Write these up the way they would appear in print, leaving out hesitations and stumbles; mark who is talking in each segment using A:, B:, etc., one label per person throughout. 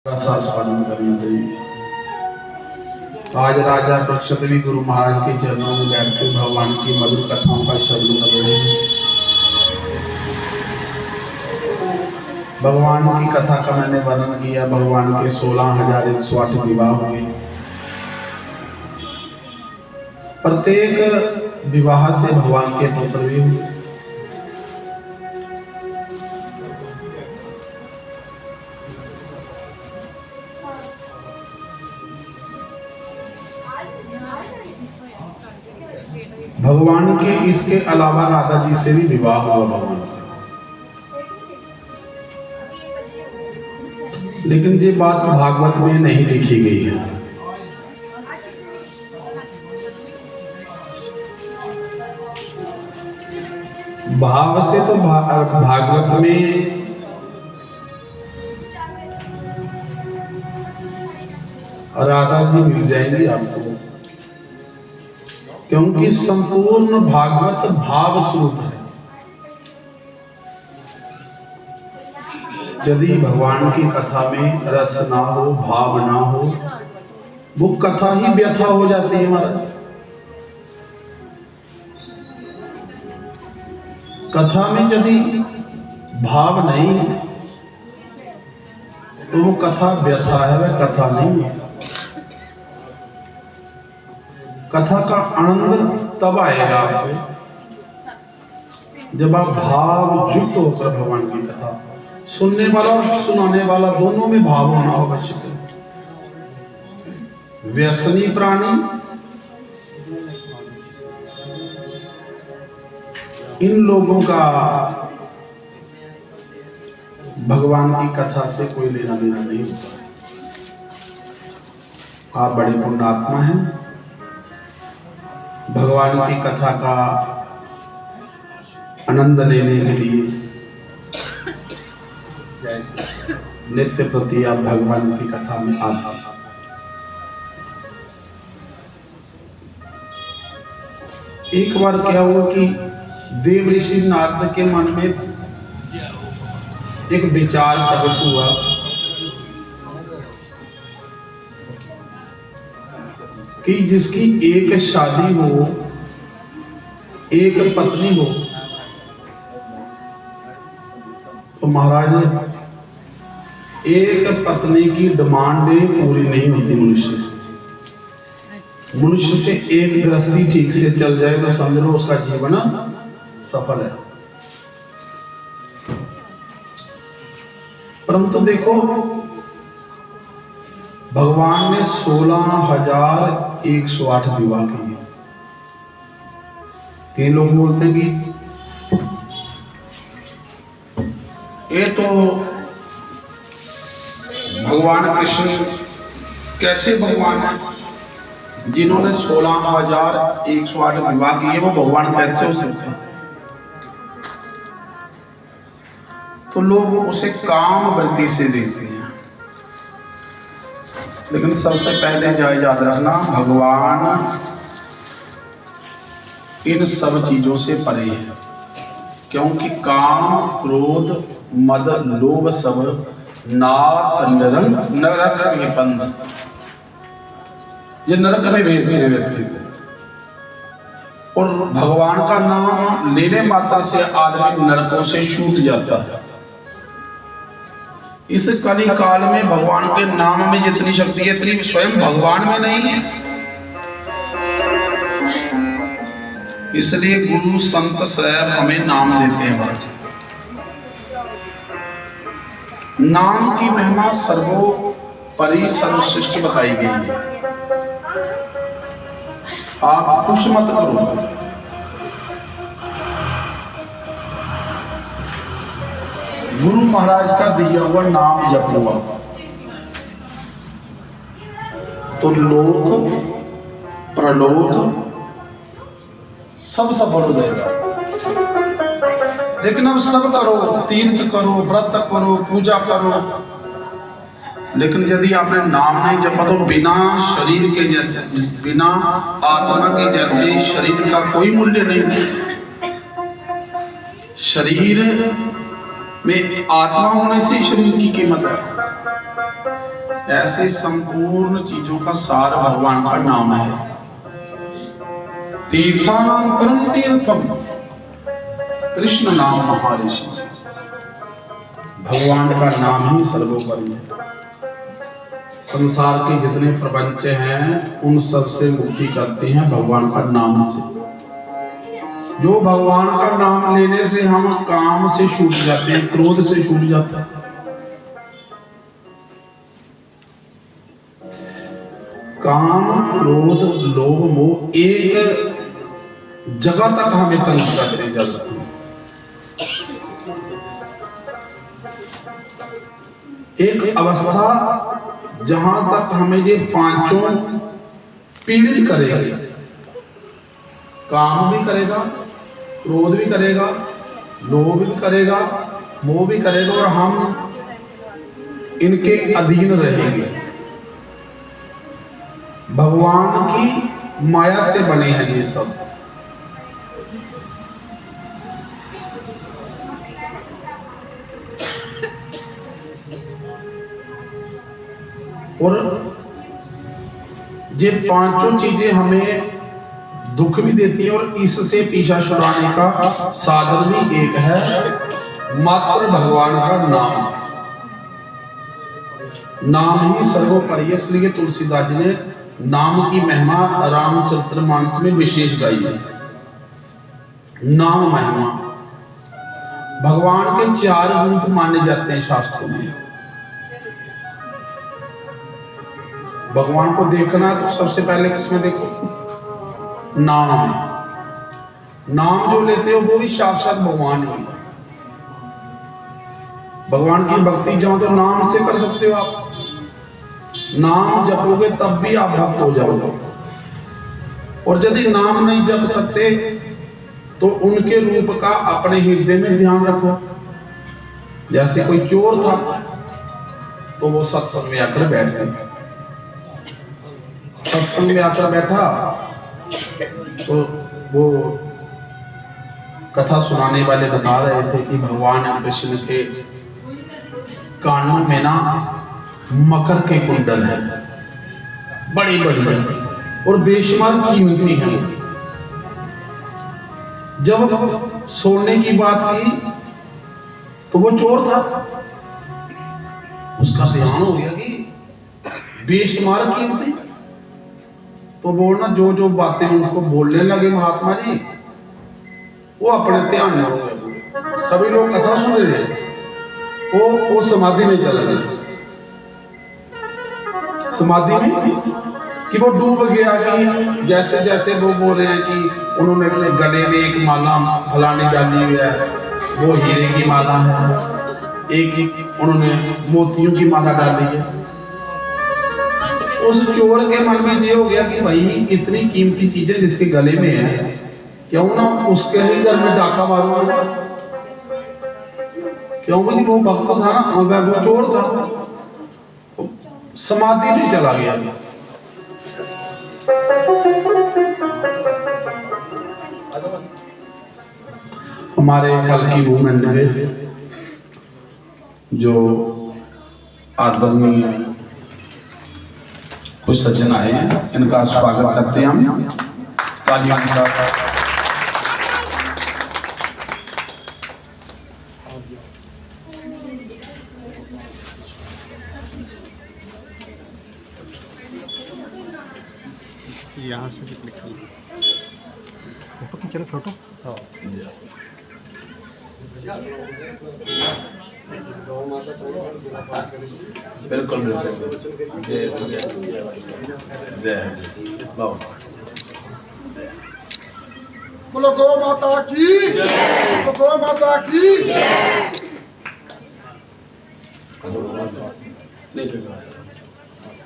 A: स्मरण करना चाहिए। आज राजा पृक्षत भी गुरु महाराज के चरणों में बैठकर भगवान की मधुर कथाओं का श्रवण कर रहे हैं। भगवान की कथा का मैंने वर्णन किया। भगवान के 16,108 विवाह हुए। प्रत्येक विवाह से भगवान के पुत्र भी हुए। भगवान के इसके अलावा राधा जी से भी विवाह हुआ भगवान का। लेकिन ये बात भागवत में नहीं लिखी गई है। भाव से तो भागवत में राधा जी मिल जाएंगी आपको, क्योंकि संपूर्ण भागवत भाव स्वरूप है। यदि भगवान की कथा में रस ना हो, भाव ना हो, वो कथा ही व्यथा हो जाती है महाराज। कथा में यदि भाव नहीं है तो वो कथा व्यथा है, वह कथा नहीं है। कथा का आनंद तब आएगा आपको जब आप भाव युक्त होकर भगवान की कथा सुनने वाला और सुनाने वाला दोनों में भाव होना आवश्यक है। व्यसनी प्राणी इन लोगों का भगवान की कथा से कोई लेना देना नहीं होता। आप बड़े पुण्यात्मा हैं। भगवान की कथा का आनंद लेने के लिए नित्य प्रति आप भगवान की कथा में आते हैं। एक बार क्या हुआ कि देव ऋषि नारद के मन में एक विचार प्रकट हुआ कि जिसकी एक शादी हो, एक पत्नी हो, तो महाराज एक पत्नी की डिमांडें पूरी नहीं होती। मनुष्य से एक गृहस्थी ठीक से चल जाए तो समझ लो उसका जीवन सफल है। परंतु देखो भगवान ने 16,108 विवाह किए। कई लोग बोलते हैं कि ये तो भगवान कृष्ण कैसे भगवान है, जिन्होंने 16,108 विवाह किए वो भगवान कैसे हो सकते हैं। तो लोग उसे काम वृत्ति से देखते हैं। लेकिन सबसे पहले याद रखना, भगवान इन सब चीजों से परे है। क्योंकि काम, क्रोध, मद, लोभ सब नाथ नरक विपन्न, ये नरक में भेजते हैं व्यक्ति को। और भगवान का नाम लेने मात्र से आदमी नरकों से छूट जाता है। इस कली काल में भगवान के नाम में जितनी शक्ति है इतनी स्वयं भगवान में नहीं है। इसलिए गुरु संत साहब हमें नाम देते हैं। नाम की महिमा सर्वोपरि सर्वश्रेष्ठ बताई गई है। आप कुछ मत करो, गुरु महाराज का दिया हुआ नाम जपो तो लोक प्रलोक सब सफल हो जाएगा। लेकिन अब सब करो, तीर्थ करो, व्रत करो, पूजा करो, लेकिन यदि आपने नाम नहीं जपा तो बिना शरीर के जैसे, बिना आत्मा के जैसे शरीर का कोई मूल्य नहीं। शरीर में आत्मा होने से शरीर की कीमत है। ऐसे संपूर्ण चीजों का सार भगवान का नाम है। तीर्थानाम परम तीर्थम, कृष्ण नाम महाऋषि। भगवान का नाम ही सर्वोपरि है। संसार के जितने प्रपंच हैं उन सब से मुक्ति करते हैं भगवान का नाम से। जो भगवान का नाम लेने से हम काम से छूट जाते हैं, क्रोध से छूट जाता है। काम, क्रोध, लोभ, मोह एक जगह तक हमें तंग करते हैं। जब एक अवस्था जहां तक हमें ये पांचों पीड़ित करेंगे, काम भी करेगा, क्रोध भी करेगा, लोभ भी करेगा, मोह भी करेगा, और हम इनके अधीन रहेंगे। भगवान की माया से बने हैं ये सब। और ये पांचों चीजें हमें दुख भी देती है, और इससे पीछा छुड़ाने का साधन भी एक है, मात्र भगवान का नाम। नाम ही सर्वोपरि है। इसलिए तुलसीदास जी ने नाम की महिमा रामचरितमानस में विशेष गाई है। नाम महिमा। भगवान के 4 रूप माने जाते हैं शास्त्रों में। भगवान को देखना तो सबसे पहले किसमें देखो? नाम में। नाम जो लेते हो वो भी साक्षात भगवान ही है। भगवान की भक्ति जाओ तो नाम से कर सकते हो आप। नाम जपोगे तब भी आप भक्त हो जाओगे। और यदि नाम नहीं जप सकते तो उनके रूप का अपने हृदय में ध्यान रखो। जैसे कोई चोर था तो वो सत्संग में आकर बैठ गया। सत्संग में आकर बैठा तो वो कथा सुनाने वाले बता रहे थे कि भगवान कृष्ण के कानों में ना मकर के कुंडल है, बड़ी बड़ी और बेशुमार कीमती हैं। जब सोने की बात की तो वो चोर था, उसका ध्यान हो गया कि बेशुमार कीमती। तो वो ना जो जो बातें उनको बोलने लगे महात्मा जी, वो अपने ध्यान में हो गए। सभी लोग कथा सुन रहे हैं, वो समाधि में चला गया। समाधि में कि वो डूब गया कि जैसे जैसे वो बोल रहे हैं कि उन्होंने अपने गले में एक माला फलाने डाली हुई है, वो हीरे की माला है, एक उन्होंने मोतियों की माला डाली है। उस चोर के मन में ये हो गया कि भाई इतनी कीमती चीजें जिसके गले में है, क्यों ना उसके ही घर में डाका मारूंगा। क्यों बोली वो भक्त था ना, वो चोर था, समाधि में चला गया। हमारे कल की मूवमेंट में जो आदरणीय कुछ सज्जन आए हैं, इनका स्वागत करते हैं हम तालियों के साथ।
B: यहाँ से भी क्लिक कर फोटो खींचना, फोटो
A: बिल्कुल जय जय
C: बोलो गौ माता की, बोलो गौ माता की।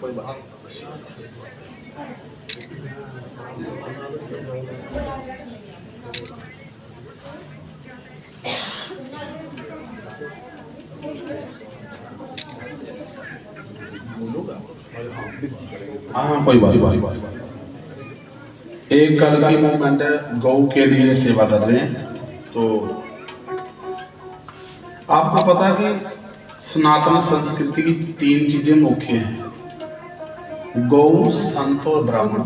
A: कोई बात हाँ, कोई बात। एक कल की मूवमेंट है, गौ के लिए सेवा कर रहे हैं। तो आपको पता कि सनातन संस्कृति की 3 चीजें मुख्य हैं, गौ, संत और ब्राह्मण।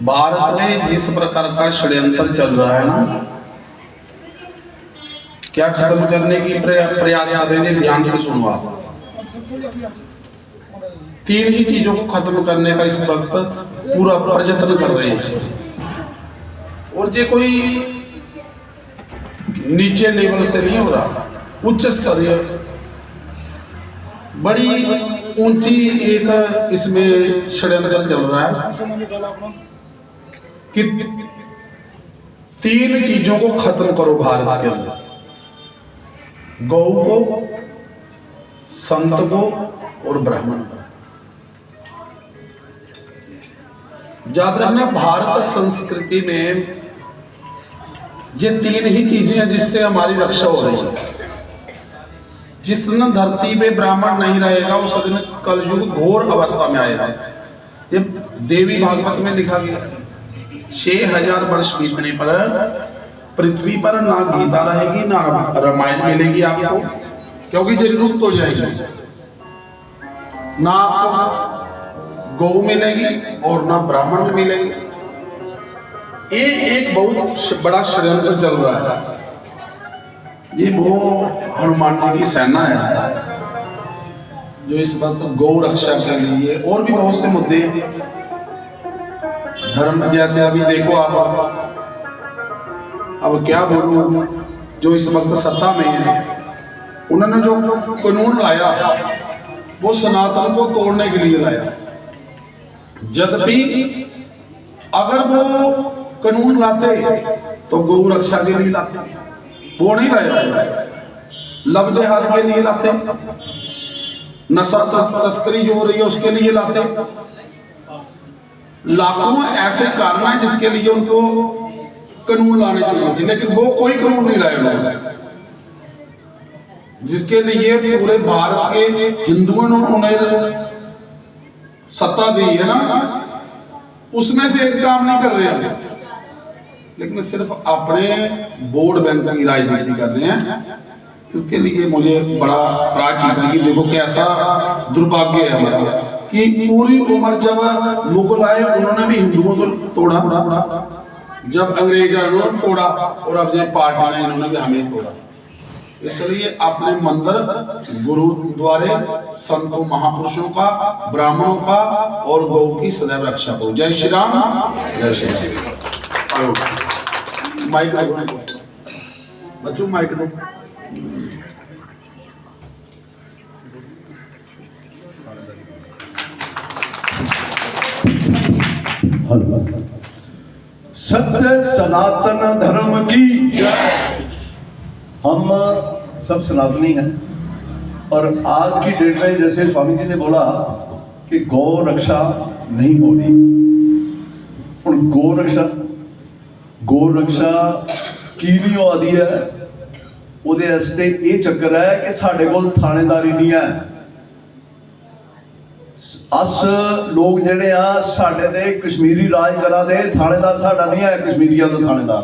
A: भारत में जिस प्रकार का षड्यंत्र चल रहा है ना, क्या खत्म करने की प्रयास कर रहे हैं, ध्यान से सुनो आप। 3 ही चीजों को खत्म करने का इस वक्त पूरा प्रयत्न कर रहे हैं। और ये कोई नीचे लेवल से नहीं हो रहा, उच्च स्तरीय बड़ी ऊंची एक इसमें षड्यंत्र चल रहा है कि 3 चीजों को खत्म करो भारत के अंदर, गौ को, संत को और ब्राह्मण को। याद रखना, भारत संस्कृति में ये 3 ही चीजें हैं जिससे हमारी रक्षा हो रही है। जिस दिन धरती पे ब्राह्मण नहीं रहेगा उस दिन कलयुग घोर अवस्था में आएगा। ये देवी भागवत में लिखा गया। 6000 वर्ष बीतने पर पृथ्वी पर ना गीता रहेगी ना रामायण मिलेगी आपको, क्योंकि ये लुप्त हो जाएगी। ना आपको गौ मिलेगी और ना ब्राह्मण मिलेंगे। ये एक बहुत बड़ा षड्यंत्र चल रहा है। ये वो हनुमान जी की सेना है जो इस वक्त गौ रक्षा के लिए और भी बहुत से मुद्दे, धर्म, जैसे अभी देखो आप, अब क्या बोलूं, जो इस वक्त सत्ता में है उन्होंने जो कानून लाया वो सनातन को तोड़ने के लिए लाया। यद्यपि अगर वो कानून लाते तो गौ रक्षा के लिए लाते, वो नहीं लाया। लव जिहाद के लिए लाते, नशा तस्करी जो हो रही है उसके लिए लाते। लाखों ऐसे कारण हैं जिसके लिए उनको कानून लाने चाहिए थे, लेकिन वो कोई कानून नहीं लाए उन्होंने, जिसके लिए पूरे भारत के हिंदुओं ने उन्हें सत्ता दी है ना, उसमें से एक काम नहीं कर रहे हैं, लेकिन सिर्फ अपने वोट बैंक की राजनीति कर रहे हैं। इसके लिए मुझे बड़ा प्राचीन है कि देखो कैसा दुर्भाग्य है हमारा कि पूरी उम्र जब मुगल आए उन्होंने भी हिंदुओं को तोड़ा, जब अंग्रेज आए उन्होंने तोड़ा, और अब जब पार्टी ने इन्होंने भी हमें तोड़ा। इसलिए अपने मंदिर, गुरुद्वारे, संतों महापुरुषों का, ब्राह्मणों का और गौ की सदैव रक्षा करो। जय श्री राम, जय श्री राम। माइक बच्चों, माइक दो।
D: सत्य सनातन धर्म की जय। हम सब सनातनी हैं और आज की डेट में जैसे स्वामी जी ने बोला कि गौ रक्षा नहीं हो रही, और गौ रक्षा की नहीं हो रही है, ਉਹਦੇ ਵਾਸਤੇ ਇਹ ਚੱਕਰ ਹੈ ਕਿ ਸਾਡੇ ਕੋਲ ਥਾਣੇਦਾਰੀ ਨਹੀਂ ਹੈ। ਅਸ ਲੋਕ ਜਿਹੜੇ ਆ ਸਾਡੇ ਤੇ ਕਸ਼ਮੀਰੀ ਰਾਜ ਕਰਾ ਦੇ ਥਾਣੇਦਾਰ ਸਾਡਾ ਨਹੀਂ ਹੈ, ਕਸ਼ਮੀਰੀਆਂ ਦਾ ਥਾਣੇਦਾਰ।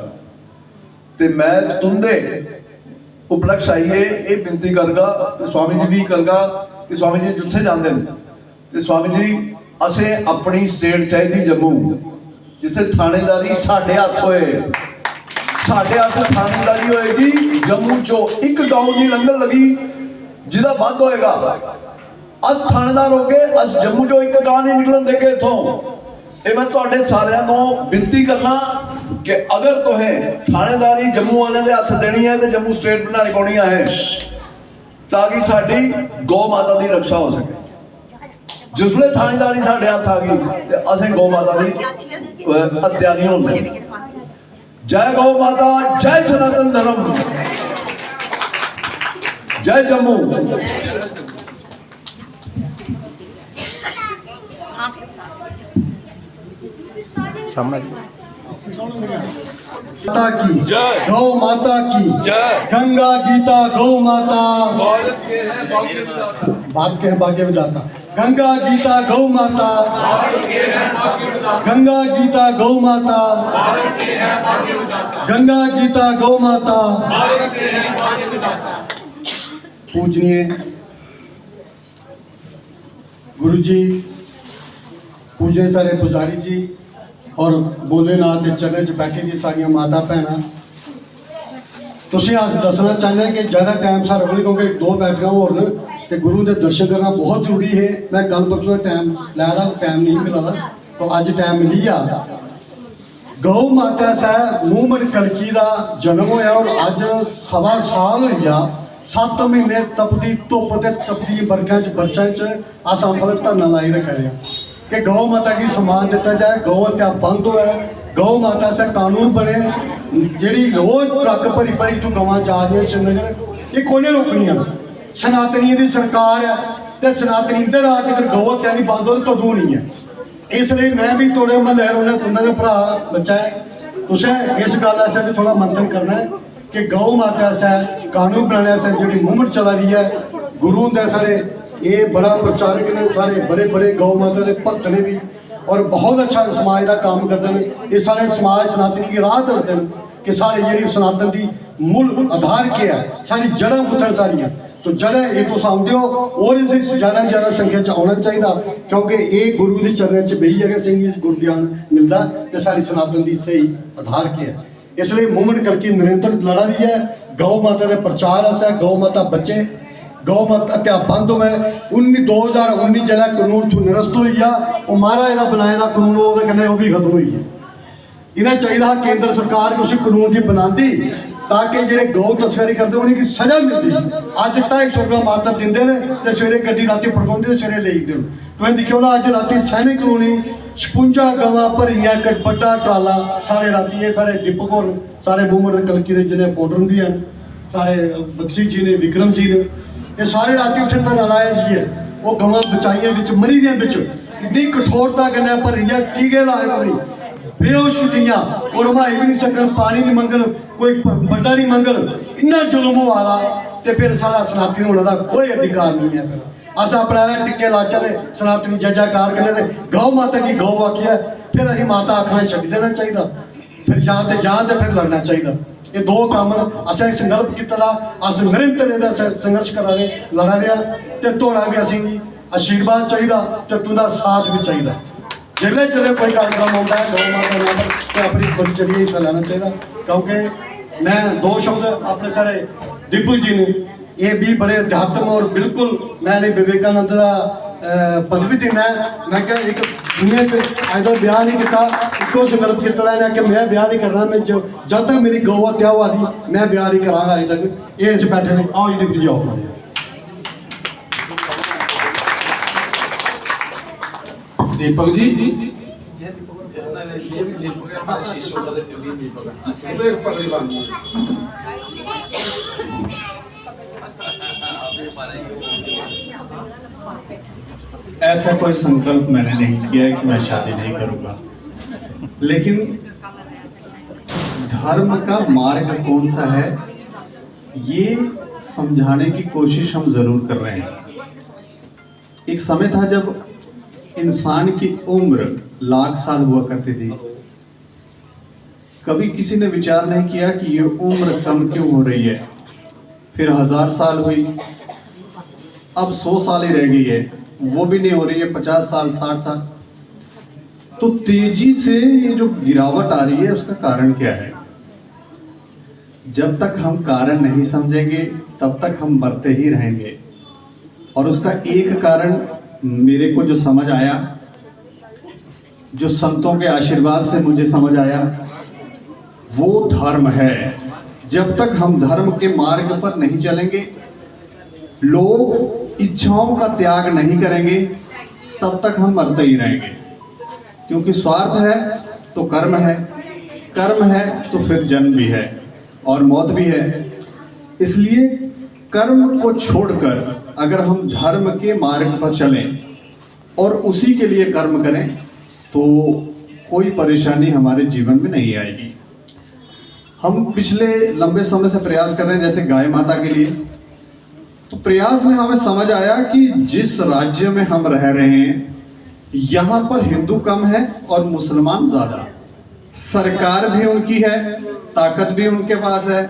D: ਤੇ ਮੈਂ ਤੁੰਦੇ ਉਪਲਕਸ਼ ਆਈਏ ਇਹ ਬੇਨਤੀ ਕਰਗਾ ਤੇ स्वामी जी भी करगा कि स्वामी जी जिथे जाते हैं ਤੇ स्वामी जी असें अपनी स्टेट चाहिए जम्मू, जिथे थानेदारी साढ़े हथ होए, साढ़े हथ थानेदारी होएगी। जम्मू चो एक गांव की लंगर लगी जिदा वध होएगा, अस थानेदार हो गए, अस जम्मू चो एक गांव नहीं निकलन देंगे इथों। ये मैं तुहाडे सारिਆਂ ਤੋਂ बेनती करना कि अगर तुहें थानेदारी जम्मू वाले दे हथ देनी है तो जम्मू स्टेट बनानी पौनी है, ताकि साडी गौ माता की रक्षा हो सके। जिसले थानेदारी साढ़े हथ आ गई तो असें गौ माता की हत्या नहीं होनी। जय गौ माता, जय सनातन धर्म, जय जम्मू।
C: माता की जय, गौ माता की जय, गंगा गीता गौ माता, भारत के हैं बाकी में जाता,
E: गंगा गीता गौ माता, गंगा गीता गौ माता, गंगा गीता गौ माता। पूजनीय गुरु जी, पूजनीय सारे पुजारी जी और भोलेनाथ के चरण च बैठी दी सारिया माता भैन, तुसीं अस दसना चाहते हैं कि ज़्यादा टाइम साढ़े को, क्योंकि 2 बैठक होर न ते गुरु के दर्शन करना बहुत जरूरी है। मैं कल परसों टाइम लाया था, टाइम नहीं मिला था, तो अज टाइम मिली आ। गौ माता सा मूमन कलकी का जन्म होया और अज 1.25 साल हो गया। 7 महीने तपदी धुप ते तपदी बरखा च बरसां च अस अंफल धरना लाई रखा रहे कि गौ माता की सम्मान दिता जाए, गौ हत्या बंद होए, गौ माता से कानून बने। जी रोज ट्रक भरी भरी तू गवां जा रही श्रीनगर, ये कोने रोकनियां? सनातनी की सरकार है तो सनातनी इधर आ के गौ हत्या नहीं बंद हो तो कदों नहीं है। इसलिए मैं भी थोड़े महल रोना तुंदा भरा बच्चा है, तुसें इस गल से भी थोड़ा मंथन करना है कि गौ माता से कानून बनाने से जी मूवमेंट चला रही है। गुरु होंगे सारे ये बड़ा प्रचारक ने, सारे बड़े बड़े गौ माता के भक्त ने भी, और बहुत अच्छा समाज का काम करते हैं। ये सारे समाज सनातनी की राह दसते हैं कि सारी जी सनातन की मूल आधार क्या है, सारी जड़ां पुत्तर सारियां। तो जड़ें ये तो समझते हो, और इस ज़्यादा से ज़्यादा संख्या च आना चाहिए, क्योंकि ये गुरु के चरणों च बही है सिंह गुरु ज्ञान मिलता तो सारी सनातन की सही आधार क्या है। इसलिए मूवमेंट करके निरंतर लड़ा रही है। गौ माता के प्रचार है, गौ माता बचे, गौ माता हत्या बंद हुए। 2019 जिला कानून तू निरस्त हुई आ, महाराज का बनाया कानून वो भी खत्म हुई है। इन्हें चाहिए केंद्र सरकार उस कानून की बनाती ताकि जो गौ तस्करी करते उन्हें सजा मिलती। अज 250 रुपया मात्र देंगे तो सवेरे गड्डी राती पड़काते तो सवेरे ले जाते। तुम देखियो ना, अज राती सैनिक कलोनी 56 गवां भरियां एक बड़ा ट्राला सारे राती, ये सारे दीपक होर सारे मूवमेंट कलकी के जिन्हें फोटो भी हैं, सारे बख्शी जी ने, विक्रम जी ने, ये सारे राती उत्थे धरना लाया जी है। वो गवां बचाइया मरी दियां इन्नी कठोरता कन्नै भरियां, टीके लाए नहीं, बेहोश कीतियां, और रमाई भी नहीं सकन, पानी नहीं मंगन, कोई बंदा नहीं मंगन, इन्ना जुल्म हुआ दा। ते फिर सारा सनातनी होने का कोई अधिकार नहीं है। फिर अस अपना टिक्के लाचा दे सनातनी जयकार करने, गौ माता की गौ आखिया, फिर अं माता आखना छड्ड देना चाहिए, फिर या तो फिर लड़ना चाहिए। ये 2 काम असें संकल्प किया, अस निरंतर इहदा संघर्ष करा रहे, लड़ा रहे, तो थोड़ा भी असीं आशीर्वाद चाहिए तो तुंदा साथ भी चाहिए। जिले जिले कोई कार्यक्रम आता है गौ माता नाम तो अपनी दिनचर्या हिस्सा लेना चाहिए। क्योंकि मैं 2 शब्द अपने सारे दीपू जी ने, ये भी बड़े अध्यात्म और बिल्कुल मैंने विवेकानंद का पदवी देना है। मैं क्या एक दुनिया अज तक ब्याह नहीं किया, एको संकल्प किया कि मैं ब्याह नहीं करना, मैं जब तक मेरी गौ हत्या हुआ थी मैं ब्याह नहीं कराँगा अज तक। ये अस बैठे ने, आओ जी दीपू जी आओ।
A: दीपक जी,
F: ऐसा कोई संकल्प मैंने नहीं किया कि मैं शादी नहीं करूंगा, लेकिन धर्म का मार्ग कौन सा है ये समझाने की कोशिश हम जरूर कर रहे हैं। एक समय था जब इंसान की उम्र लाख साल हुआ करती थी, कभी किसी ने विचार नहीं किया कि ये उम्र कम क्यों हो रही है। फिर 1000 साल हुई, अब 100 साल ही रह गई है, वो भी नहीं हो रही है 50 साल 60 साल। तो तेजी से ये जो गिरावट आ रही है उसका कारण क्या है? जब तक हम कारण नहीं समझेंगे तब तक हम मरते ही रहेंगे। और उसका एक कारण मेरे को जो समझ आया, जो संतों के आशीर्वाद से मुझे समझ आया, वो धर्म है। जब तक हम धर्म के मार्ग पर नहीं चलेंगे, लोग इच्छाओं का त्याग नहीं करेंगे, तब तक हम मरते ही रहेंगे। क्योंकि स्वार्थ है तो कर्म है, कर्म है तो फिर जन्म भी है और मौत भी है। इसलिए कर्म को छोड़कर अगर हम धर्म के मार्ग पर चलें और उसी के लिए कर्म करें तो कोई परेशानी हमारे जीवन में नहीं आएगी। हम पिछले लंबे समय से प्रयास कर रहे हैं, जैसे गाय माता के लिए तो प्रयास में हमें समझ आया कि जिस राज्य में हम रह रहे हैं यहाँ पर हिंदू कम है और मुसलमान ज्यादा। सरकार भी उनकी है, ताकत भी उनके पास है,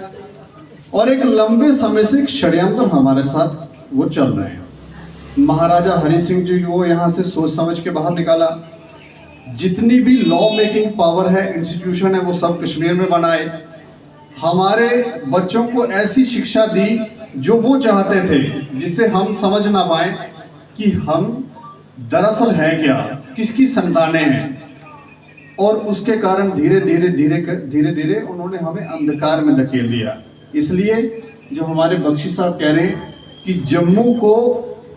F: और एक लंबे समय से एक षड्यंत्र हमारे साथ वो चल रहे हैं। महाराजा हरि सिंह जी वो यहाँ से सोच समझ के बाहर निकाला। जितनी भी लॉ मेकिंग पावर है, इंस्टीट्यूशन है, वो सब कश्मीर में बनाए। हमारे बच्चों को ऐसी शिक्षा दी जो वो चाहते थे, जिससे हम समझ ना पाए कि हम दरअसल है क्या, किसकी संतानें हैं। और उसके कारण धीरे धीरे उन्होंने हमें अंधकार में धकेल दिया। इसलिए जो हमारे बख्शी साहब कह रहे हैं कि जम्मू को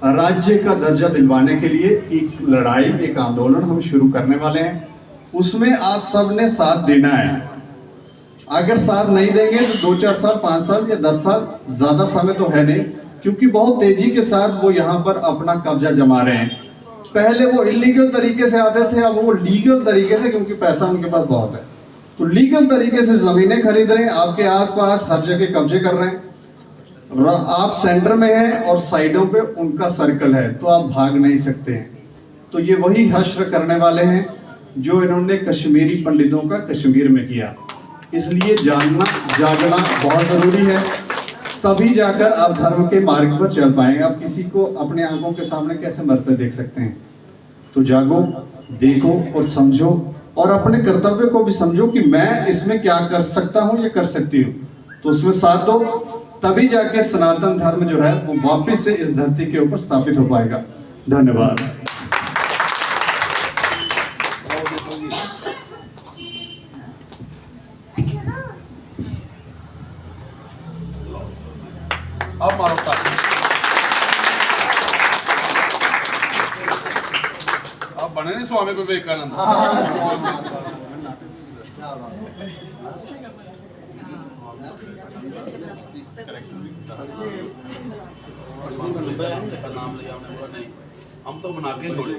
F: राज्य का दर्जा दिलवाने के लिए एक लड़ाई, एक आंदोलन हम शुरू करने वाले हैं। उसमें आप सब ने साथ देना है। अगर साथ नहीं देंगे तो 2-4 साल, 5 साल या 10 साल, ज्यादा समय तो है नहीं, क्योंकि बहुत तेजी के साथ वो यहाँ पर अपना कब्जा जमा रहे हैं। पहले वो इलीगल तरीके से आते थे, अब वो लीगल तरीके से, क्योंकि पैसा उनके पास बहुत है, तो लीगल तरीके से जमीनें खरीद रहे हैं, आपके आसपास हर जगह कब्जे कर रहे हैं। आप सेंटर में हैं और साइडों पे उनका सर्कल है, तो आप भाग नहीं सकते हैं। तो ये वही हश्र करने वाले हैं जो इन्होंने कश्मीरी पंडितों का कश्मीर में किया। इसलिए जानना, जागना बहुत जरूरी है, तभी जाकर आप धर्म के मार्ग पर चल पाएंगे। आप किसी को अपने आंखों के सामने कैसे मरते देख सकते हैं? तो जागो, देखो और समझो, और अपने कर्तव्य को भी समझो कि मैं इसमें क्या कर सकता हूँ या कर सकती हूँ, तो उसमें साथ दो। तभी जाके सनातन धर्म जो है वो वापस से इस धरती के ऊपर स्थापित हो पाएगा। धन्यवाद।
A: अब मारो ताली। अब बने नहीं स्वामी विवेकानंद। नाम लिया हमने, बोला नहीं हम तो बना के छोड़े।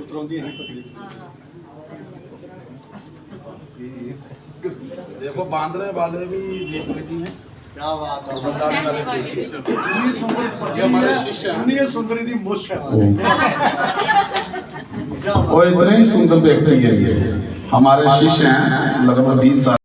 A: देखो बांद्रे वाले भी दीपक जी हैं,
E: क्या बात है,
A: बंदाने वाले भी।
E: दुनिया सुंदर,
A: ये हमारे शिष्य हैं।
E: दुनिया सुंदरी दी मुश है।
A: वो इतने ही सुंदर व्यक्ति है, हमारे शिष्य हैं, लगभग 20 साल।